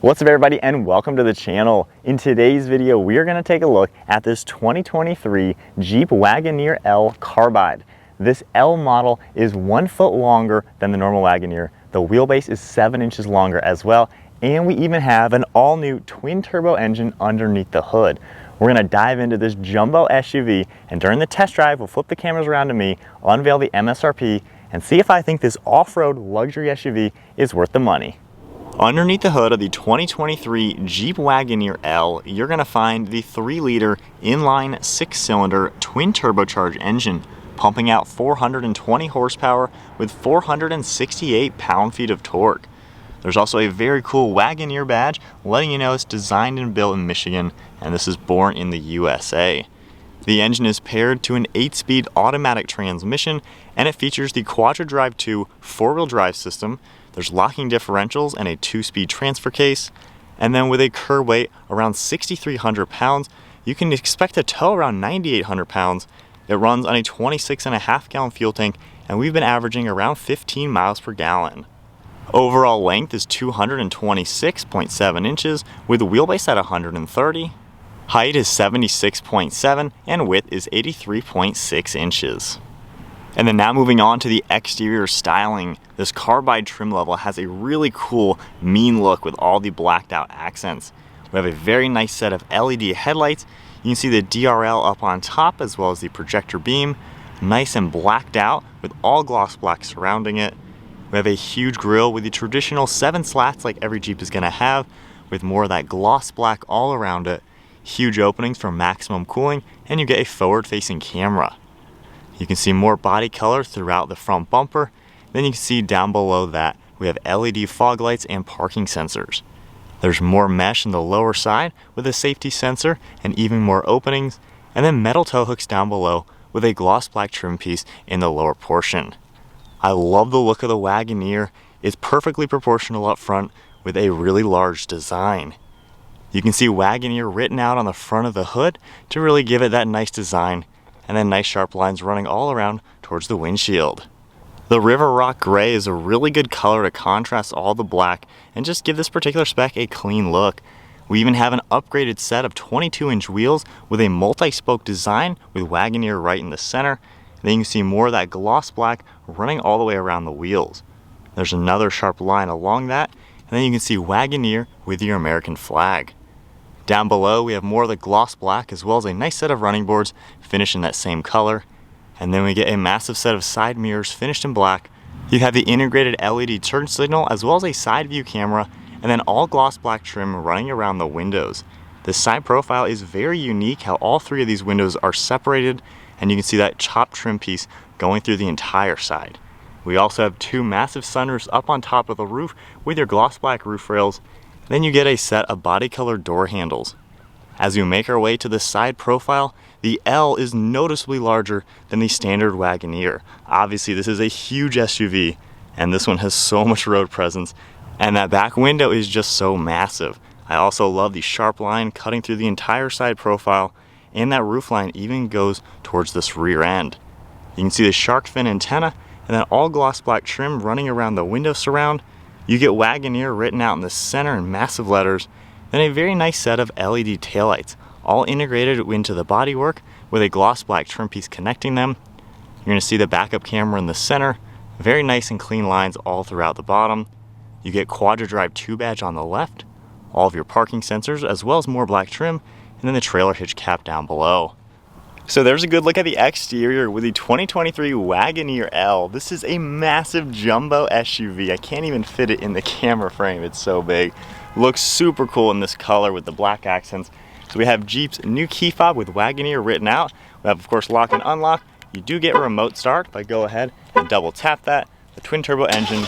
What's up everybody and welcome to the channel. In today's video we are going to take a look at this 2023 Jeep Wagoneer L Carbide. This L model is 1 foot longer than the normal Wagoneer. The wheelbase is 7 inches longer as well, and we even have an all-new twin turbo engine underneath the hood. We're going to dive into this jumbo SUV, and during the test drive we'll flip the cameras around to me, unveil the MSRP, and see if I think this off-road luxury SUV is worth the money. Underneath the hood of the 2023 Jeep Wagoneer L, you're going to find the 3-liter inline 6-cylinder twin turbocharged engine, pumping out 420 horsepower with 468 pound-feet of torque. There's also a very cool Wagoneer badge letting you know it's designed and built in Michigan, and this is born in the USA. The engine is paired to an 8-speed automatic transmission, and it features the QuadraDrive 2 4-wheel drive system. There's locking differentials and a 2-speed transfer case, and then with a curb weight around 6,300 pounds, you can expect to tow around 9,800 pounds. It runs on a 26.5 gallon fuel tank, and we've been averaging around 15 miles per gallon. Overall length is 226.7 inches with a wheelbase at 130. Height is 76.7 and width is 83.6 inches. And then now moving on to the exterior styling, this Carbide trim level has a really cool mean look with all the blacked out accents. We have a very nice set of LED headlights. You can see the DRL up on top as well as the projector beam, nice and blacked out with all gloss black surrounding it. We have a huge grille with the traditional 7 slats like every Jeep is going to have, with more of that gloss black all around it. Huge openings for maximum cooling, and you get a forward-facing camera. You can see more body color throughout the front bumper. Then you can see down below that we have LED fog lights and parking sensors. There's more mesh in the lower side with a safety sensor and even more openings, and then metal tow hooks down below with a gloss black trim piece in the lower portion. I love the look of the Wagoneer. It's perfectly proportional up front with a really large design. You can see Wagoneer written out on the front of the hood to really give it that nice design, and then nice sharp lines running all around towards the windshield. The River Rock Gray is a really good color to contrast all the black and just give this particular spec a clean look. We even have an upgraded set of 22-inch wheels with a multi-spoke design with Wagoneer right in the center. Then you can see more of that gloss black running all the way around the wheels. There's another sharp line along that, and then you can see Wagoneer with your American flag. Down below we have more of the gloss black as well as a nice set of running boards finished in that same color. And then we get a massive set of side mirrors finished in black. You have the integrated LED turn signal as well as a side view camera, and then all gloss black trim running around the windows. The side profile is very unique how all 3 of these windows are separated, and you can see that chopped trim piece going through the entire side. We also have 2 massive sunroofs up on top of the roof with your gloss black roof rails. Then you get a set of body colored door handles. As we make our way to the side profile, the L is noticeably larger than the standard Wagoneer. Obviously this is a huge SUV, and this one has so much road presence, and that back window is just so massive. I also love the sharp line cutting through the entire side profile, and that roof line even goes towards this rear end. You can see the shark fin antenna and then all gloss black trim running around the window surround. You get Wagoneer written out in the center in massive letters, then a very nice set of LED taillights, all integrated into the bodywork with a gloss black trim piece connecting them. You're going to see the backup camera in the center, very nice and clean lines all throughout the bottom. You get QuadraDrive 2 badge on the left, all of your parking sensors as well as more black trim, and then the trailer hitch cap down below. So there's a good look at the exterior with the 2023 Wagoneer L. This is a massive jumbo SUV. I can't even fit it in the camera frame, it's so big. Looks super cool in this color with the black accents. So we have Jeep's new key fob with Wagoneer written out. We have of course lock and unlock. You do get a remote start. If I go ahead and double tap that, the twin turbo engine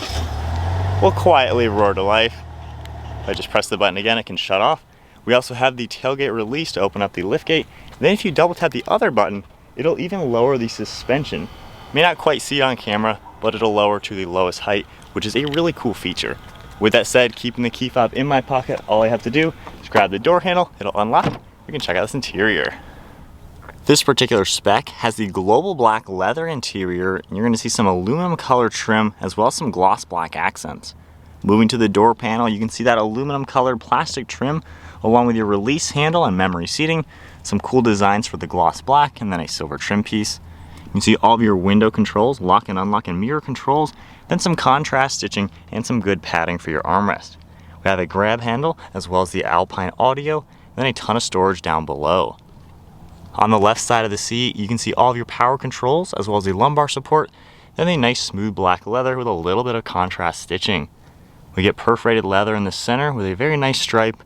will quietly roar to life. If I just press the button again, it can shut off. We also have the tailgate release to open up the liftgate. Then if you double tap the other button, it'll even lower the suspension. You may not quite see it on camera, but it'll lower to the lowest height, which is a really cool feature. With that said, keeping the key fob in my pocket, all I have to do is grab the door handle, it'll unlock. We can check out this interior. This particular spec has the global black leather interior, and you're going to see some aluminum color trim as well as some gloss black accents. Moving to the door panel, you can see that aluminum colored plastic trim along with your release handle and memory seating, some cool designs for the gloss black, and then a silver trim piece. You can see all of your window controls, lock and unlock and mirror controls, then some contrast stitching and some good padding for your armrest. We have a grab handle as well as the Alpine audio, then a ton of storage down below. On the left side of the seat, you can see all of your power controls as well as the lumbar support, then a nice smooth black leather with a little bit of contrast stitching. We get perforated leather in the center with a very nice stripe.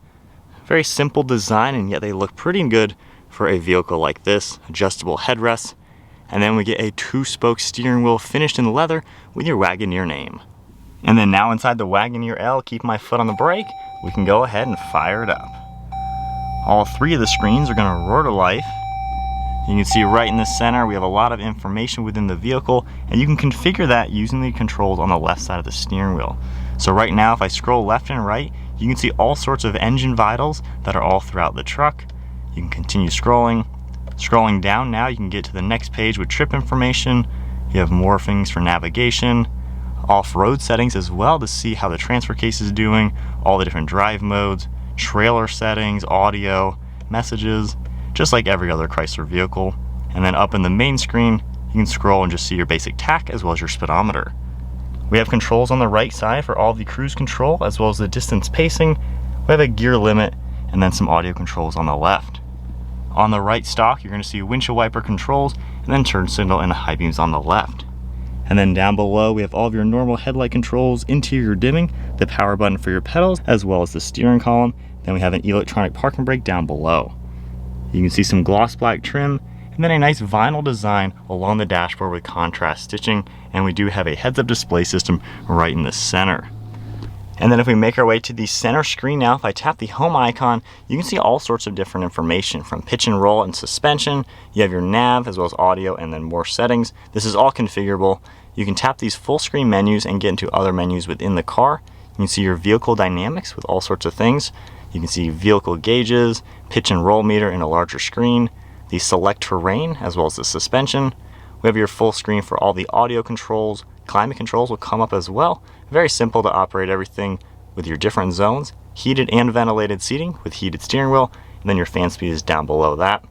Very simple design, and yet they look pretty good for a vehicle like this. Adjustable headrests. And then we get a 2-spoke steering wheel finished in leather with your Wagoneer name. And then now inside the Wagoneer L, keep my foot on the brake, we can go ahead and fire it up. All 3 of the screens are going to roar to life. You can see right in the center we have a lot of information within the vehicle, and you can configure that using the controls on the left side of the steering wheel. So right now if I scroll left and right, you can see all sorts of engine vitals that are all throughout the truck. You can continue scrolling. Scrolling down now, you can get to the next page with trip information. You have more things for navigation, off-road settings as well to see how the transfer case is doing, all the different drive modes, trailer settings, audio, messages, just like every other Chrysler vehicle. And then up in the main screen, you can scroll and just see your basic tach as well as your speedometer. We have controls on the right side for all of the cruise control as well as the distance pacing. We have a gear limit and then some audio controls on the left. On the right stalk, you're going to see windshield wiper controls and then turn signal and high beams on the left. And then down below, we have all of your normal headlight controls, interior dimming, the power button for your pedals, as well as the steering column. Then we have an electronic parking brake down below. You can see some gloss black trim, and then a nice vinyl design along the dashboard with contrast stitching, and we do have a heads-up display system right in the center. And then if we make our way to the center screen now, if I tap the home icon, you can see all sorts of different information from pitch and roll and suspension. You have your nav as well as audio and then more settings. This is all configurable. You can tap these full screen menus and get into other menus within the car. You can see your vehicle dynamics with all sorts of things. You can see vehicle gauges, pitch and roll meter in a larger screen, the select terrain as well as the suspension. We have your full screen for all the audio controls. Climate controls will come up as well. Very simple to operate everything with your different zones. Heated and ventilated seating with heated steering wheel, and then your fan speed is down below that.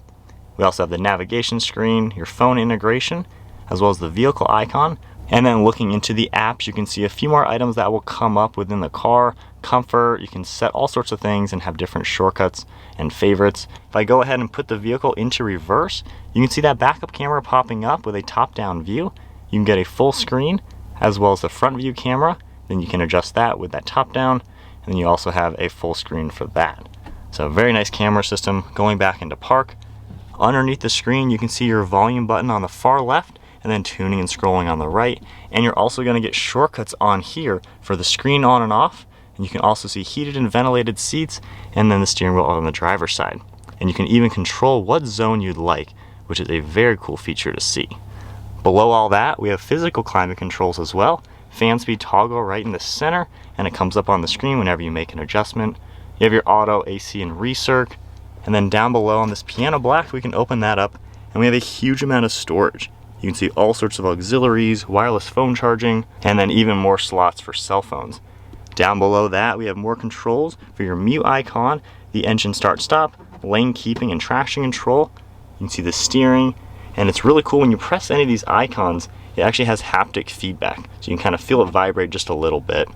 We also have the navigation screen, your phone integration, as well as the vehicle icon. And then looking into the apps, you can see a few more items that will come up within the car. Comfort, you can set all sorts of things and have different shortcuts and favorites. If I go ahead and put the vehicle into reverse, you can see that backup camera popping up with a top-down view. You can get a full screen as well as the front view camera. Then you can adjust that with that top-down, and then you also have a full screen for that. So very nice camera system. Going back into park. Underneath the screen, you can see your volume button on the far left, and then tuning and scrolling on the right. And you're also going to get shortcuts on here for the screen on and off. And you can also see heated and ventilated seats, and then the steering wheel on the driver's side. And you can even control what zone you'd like, which is a very cool feature to see. Below all that, we have physical climate controls as well. Fan speed toggle right in the center, and it comes up on the screen whenever you make an adjustment. You have your auto, AC, and recirc. And then down below on this piano black, we can open that up, and we have a huge amount of storage. You can see all sorts of auxiliaries, wireless phone charging, and then even more slots for cell phones. Down below that, we have more controls for your mute icon, the engine start-stop, lane keeping and traction control. You can see the steering, and it's really cool when you press any of these icons, it actually has haptic feedback, so you can kind of feel it vibrate just a little bit.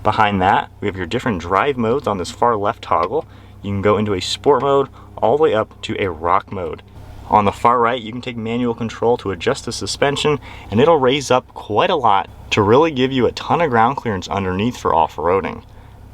Behind that, we have your different drive modes on this far left toggle. You can go into a sport mode all the way up to a rock mode. On the far right, you can take manual control to adjust the suspension, and it'll raise up quite a lot to really give you a ton of ground clearance underneath for off-roading.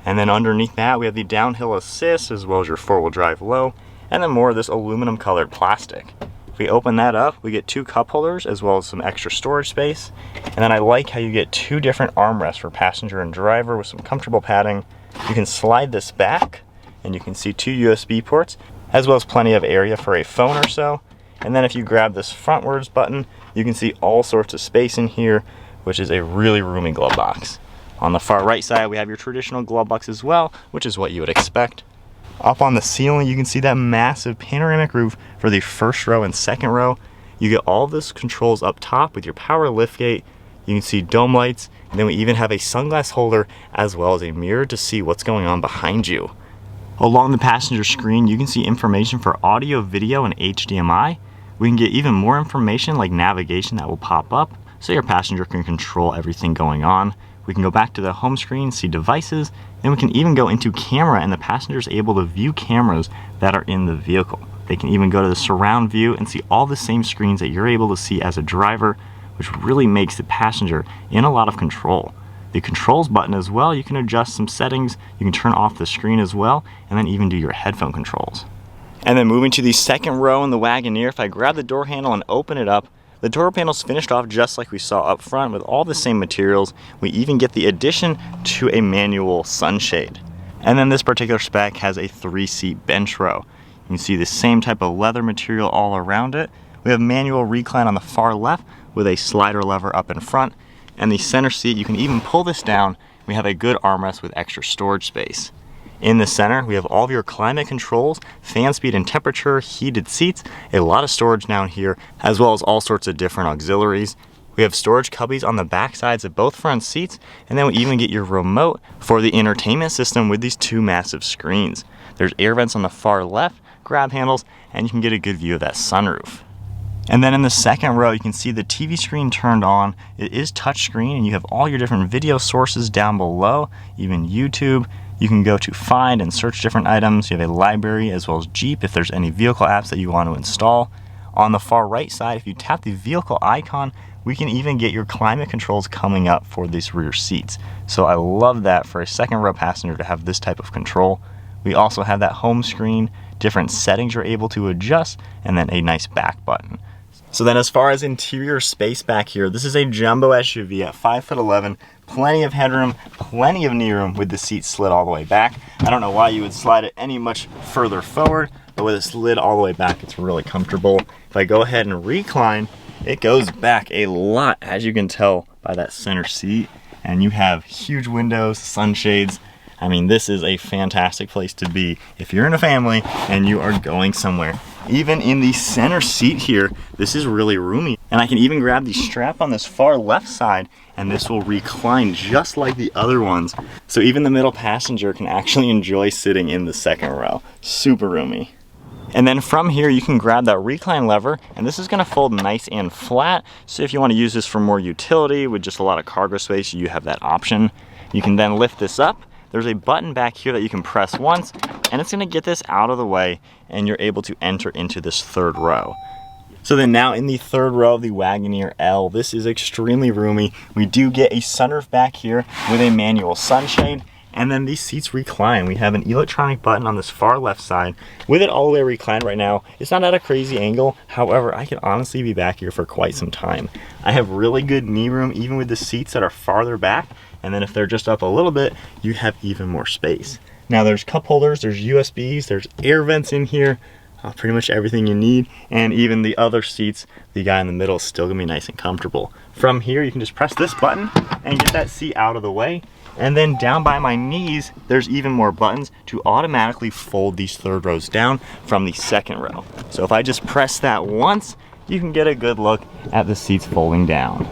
And then underneath that, we have the downhill assist as well as your four-wheel drive low, and then more of this aluminum colored plastic. If we open that up, we get 2 cup holders as well as some extra storage space. And then I like how you get 2 different armrests for passenger and driver with some comfortable padding. You can slide this back, and you can see 2 USB ports, as well as plenty of area for a phone or so. And then if you grab this frontwards button, you can see all sorts of space in here, which is a really roomy glove box. On the far right side, we have your traditional glove box as well, which is what you would expect. Up on the ceiling, you can see that massive panoramic roof for the first row and second row. You get all of those controls up top with your power liftgate. You can see dome lights, And then we even have a sunglass holder as well as a mirror to see what's going on behind you. Along the passenger screen, you can see information for audio, video, and HDMI. We can get even more information like navigation that will pop up so your passenger can control everything going on. We can go back to the home screen, see devices, then we can even go into camera and the passenger is able to view cameras that are in the vehicle. They can even go to the surround view and see all the same screens that you're able to see as a driver, which really makes the passenger in a lot of control. The controls button as well, you can adjust some settings, you can turn off the screen as well, and then even do your headphone controls. And then moving to the second row in the Wagoneer, if I grab the door handle and open it up, the door panel's finished off just like we saw up front with all the same materials. We even get the addition to a manual sunshade. And then this particular spec has a 3-seat bench row. You can see the same type of leather material all around it. We have manual recline on the far left with a slider lever up in front. And the center seat, you can even pull this down. We have a good armrest with extra storage space. In the center, we have all of your climate controls, fan speed and temperature, heated seats, a lot of storage down here, as well as all sorts of different auxiliaries. We have storage cubbies on the back sides of both front seats, and then we even get your remote for the entertainment system with these 2 massive screens. There's air vents on the far left, grab handles, and you can get a good view of that sunroof. And then in the second row, you can see the TV screen turned on. It is touchscreen, and you have all your different video sources down below, even YouTube. You can go to find and search different items. You have a library as well as Jeep if there's any vehicle apps that you want to install. On the far right side, if you tap the vehicle icon, we can even get your climate controls coming up for these rear seats. So I love that for a second row passenger to have this type of control. We also have that home screen, different settings you're able to adjust, and then a nice back button. So then as far as interior space back here, this is a jumbo SUV at 5'11", plenty of headroom, plenty of knee room with the seat slid all the way back. I don't know why you would slide it any much further forward, but with it slid all the way back, it's really comfortable. If I go ahead and recline, it goes back a lot, as you can tell by that center seat. And you have huge windows, sunshades. I mean, this is a fantastic place to be if you're in a family and you are going somewhere. Even in the center seat here, this is really roomy. And I can even grab the strap on this far left side and this will recline just like the other ones. So even the middle passenger can actually enjoy sitting in the second row. Super roomy. And then from here, you can grab that recline lever, and this is gonna fold nice and flat. So if you wanna use this for more utility with just a lot of cargo space, you have that option. You can then lift this up. There's a button back here that you can press once, and it's gonna get this out of the way, and you're able to enter into this third row. So then now in the third row of the Wagoneer L, this is extremely roomy. We do get a sunroof back here with a manual sunshade, and then these seats recline. We have an electronic button on this far left side. With it all the way reclined right now, it's not at a crazy angle. However, I could honestly be back here for quite some time. I have really good knee room, even with the seats that are farther back. And then if they're just up a little bit, you have even more space. Now there's cup holders, there's USBs, there's air vents in here, pretty much everything you need. And even the other seats, the guy in the middle is still gonna be nice and comfortable. From here, you can just press this button and get that seat out of the way. And then down by my knees, there's even more buttons to automatically fold these third rows down from the second row. So if I just press that once, you can get a good look at the seats folding down.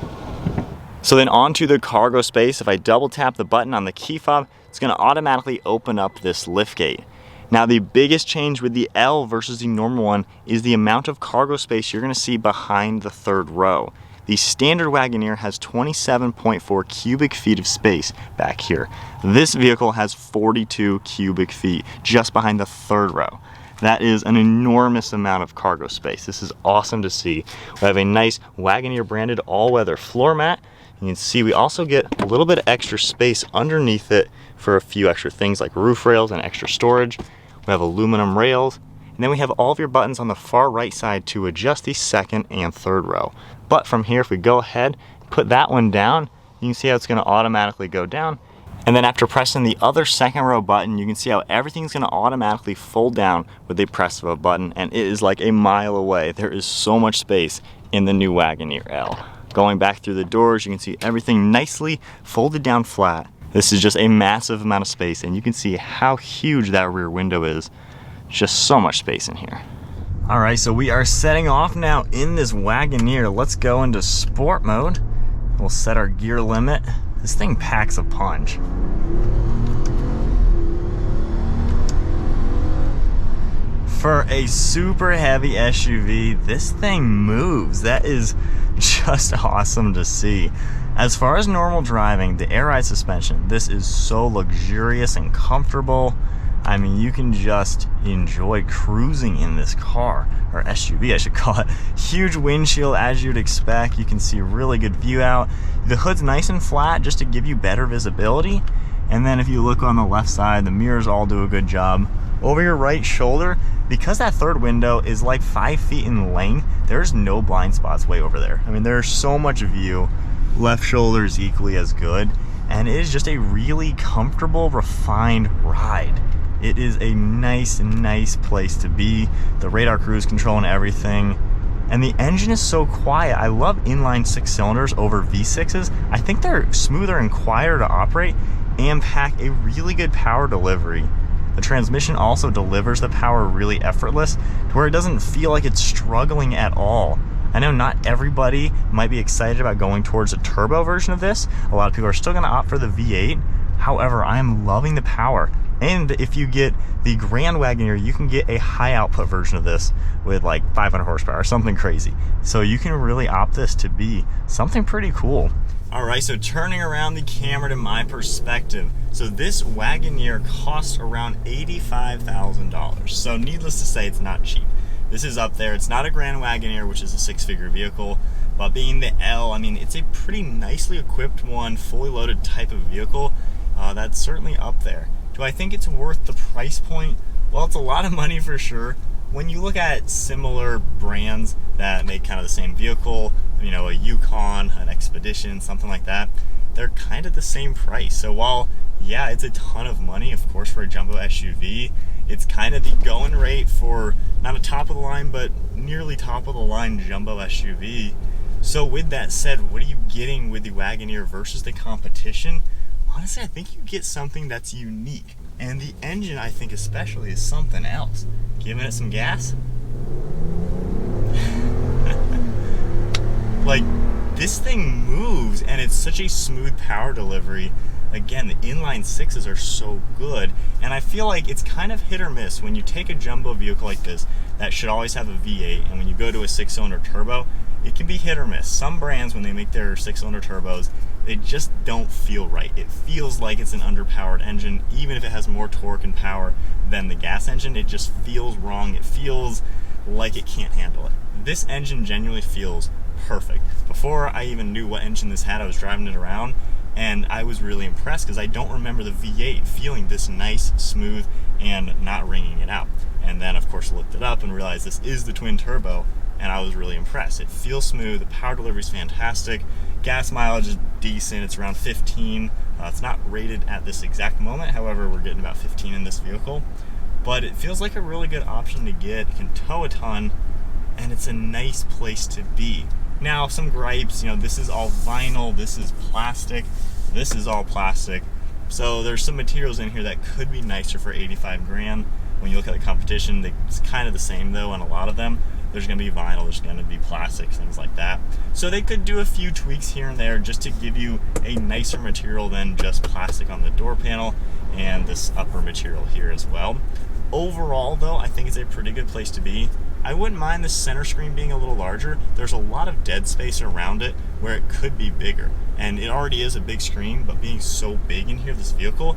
So then onto the cargo space, if I double tap the button on the key fob, it's gonna automatically open up this lift gate. Now the biggest change with the L versus the normal one is the amount of cargo space you're gonna see behind the third row. The standard Wagoneer has 27.4 cubic feet of space back here. This vehicle has 42 cubic feet just behind the third row. That is an enormous amount of cargo space. This is awesome to see. We have a nice Wagoneer branded all-weather floor mat. You can see we also get a little bit of extra space underneath it for a few extra things like roof rails and extra storage. We have aluminum rails. And then we have all of your buttons on the far right side to adjust the second and third row. But from here, if we go ahead, put that one down, you can see how it's gonna automatically go down. And then after pressing the other second row button, you can see how everything's gonna automatically fold down with the press of a button, and it is like a mile away. There is so much space in the new Wagoneer L. Going back through the doors, you can see everything nicely folded down flat. This is just a massive amount of space, and you can see how huge that rear window is. Just so much space in here. All right, so we are setting off now in this Wagoneer. Let's go into sport mode. We'll set our gear limit This thing packs a punch. For a super heavy SUV, this thing moves. That is just awesome to see. As far as normal driving, the air ride suspension, this is so luxurious and comfortable. I mean, you can just enjoy cruising in this car, or SUV I should call it. Huge windshield as you'd expect. You can see really good view out. The hood's nice and flat just to give you better visibility. And then if you look on the left side, the mirrors all do a good job. Over your right shoulder, because that third window is like 5 feet in length, there's no blind spots way over there. I mean, there's so much view. Left shoulder is equally as good. And it is just a really comfortable, refined ride. It is a nice place to be. The radar cruise control and everything. And the engine is so quiet. I love inline 6 cylinders over V6s. I think they're smoother and quieter to operate and pack a really good power delivery. The transmission also delivers the power really effortless to where it doesn't feel like it's struggling at all. I know not everybody might be excited about going towards a turbo version of this. A lot of people are still going to opt for the V8. However, I am loving the power. And if you get the Grand Wagoneer, you can get a high output version of this with like 500 horsepower or something crazy. So you can really opt this to be something pretty cool. All right, so turning around the camera to my perspective. So this Wagoneer costs around $85,000. So needless to say, it's not cheap. This is up there. It's not a Grand Wagoneer, which is a 6-figure vehicle, but being the L, I mean, it's a pretty nicely equipped one, fully loaded type of vehicle. That's certainly up there. Do I think it's worth the price point? Well, it's a lot of money for sure. When you look at similar brands that make kind of the same vehicle, you know, a Yukon, an Expedition, something like that, they're kind of the same price. So while, yeah, it's a ton of money, of course, for a jumbo SUV, it's kind of the going rate for not a top of the line, but nearly top of the line jumbo SUV. So with that said, what are you getting with the Wagoneer versus the competition? Honestly, I think you get something that's unique. And the engine, I think especially, is something else. Giving it some gas. Like, this thing moves, and it's such a smooth power delivery. Again, the inline 6s are so good, and I feel like it's kind of hit or miss. When you take a jumbo vehicle like this, that should always have a V8, and when you go to a 6-cylinder turbo, it can be hit or miss. Some brands, when they make their 6-cylinder turbos, they just don't feel right. It feels like it's an underpowered engine, even if it has more torque and power than the gas engine. It just feels wrong. It feels like it can't handle it. This engine genuinely feels perfect. Before I even knew what engine this had, I was driving it around, and I was really impressed because I don't remember the V8 feeling this nice, smooth, and not ringing it out. And then, of course, looked it up and realized this is the twin turbo, and I was really impressed. It feels smooth. The power delivery is fantastic. Gas mileage is decent. It's around 15. It's not rated at this exact moment. However, we're getting about 15 in this vehicle. But it feels like a really good option to get. It can tow a ton, and it's a nice place to be. Now, some gripes, you know, this is all vinyl, this is plastic, this is all plastic. So there's some materials in here that could be nicer for 85 grand. When you look at the competition, it's kind of the same though on a lot of them. There's gonna be vinyl, there's gonna be plastic, things like that. So they could do a few tweaks here and there just to give you a nicer material than just plastic on the door panel and this upper material here as well. Overall though, I think it's a pretty good place to be. I wouldn't mind the center screen being a little larger. There's a lot of dead space around it where it could be bigger. And it already is a big screen, but being so big in here, this vehicle,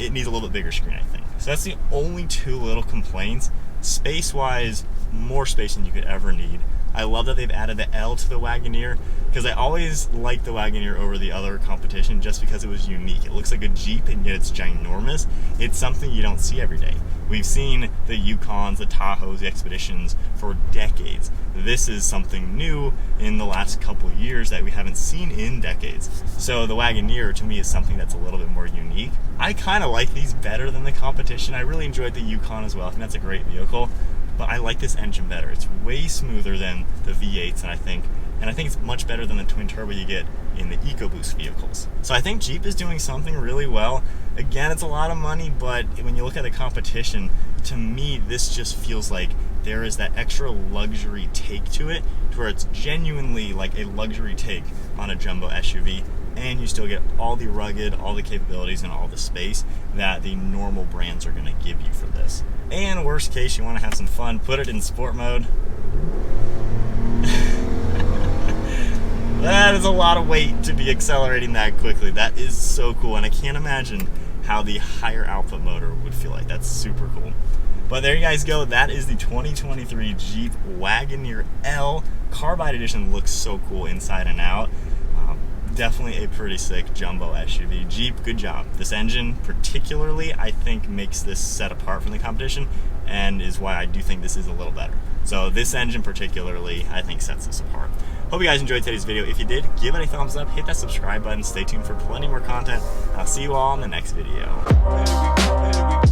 it needs a little bit bigger screen, I think. So that's the only two little complaints. Space-wise, more space than you could ever need. I love that they've added the L to the Wagoneer, because I always liked the Wagoneer over the other competition just because it was unique. It looks like a Jeep and yet it's ginormous. It's something you don't see every day. We've seen the Yukons, the Tahoes, the Expeditions for decades. This is something new in the last couple of years that we haven't seen in decades. So the Wagoneer to me is something that's a little bit more unique. I kind of like these better than the competition. I really enjoyed the Yukon as well. I think that's a great vehicle. But I like this engine better. It's way smoother than the V8s, and I think it's much better than the twin turbo you get in the EcoBoost vehicles. So I think Jeep is doing something really well. Again, it's a lot of money, but when you look at the competition, to me, this just feels like there is that extra luxury take to it, to where it's genuinely like a luxury take on a jumbo SUV. and you still get all the rugged, all the capabilities, and all the space that the normal brands are going to give you for this. And worst case, you want to have some fun, put it in sport mode. That is a lot of weight to be accelerating that quickly. That is so cool, and I can't imagine how the higher output motor would feel like. That's super cool. But there you guys go. That is the 2023 Jeep Wagoneer L Carbide Edition. Looks so cool inside and out. Definitely a pretty sick jumbo SUV. Jeep, good job. This engine particularly, I think, makes this set apart from the competition, and is why I do think this is a little better. So this engine particularly, I think, sets this apart. Hope you guys enjoyed today's video. If you did, give it a thumbs up, hit that subscribe button, stay tuned for plenty more content. I'll see you all in the next video.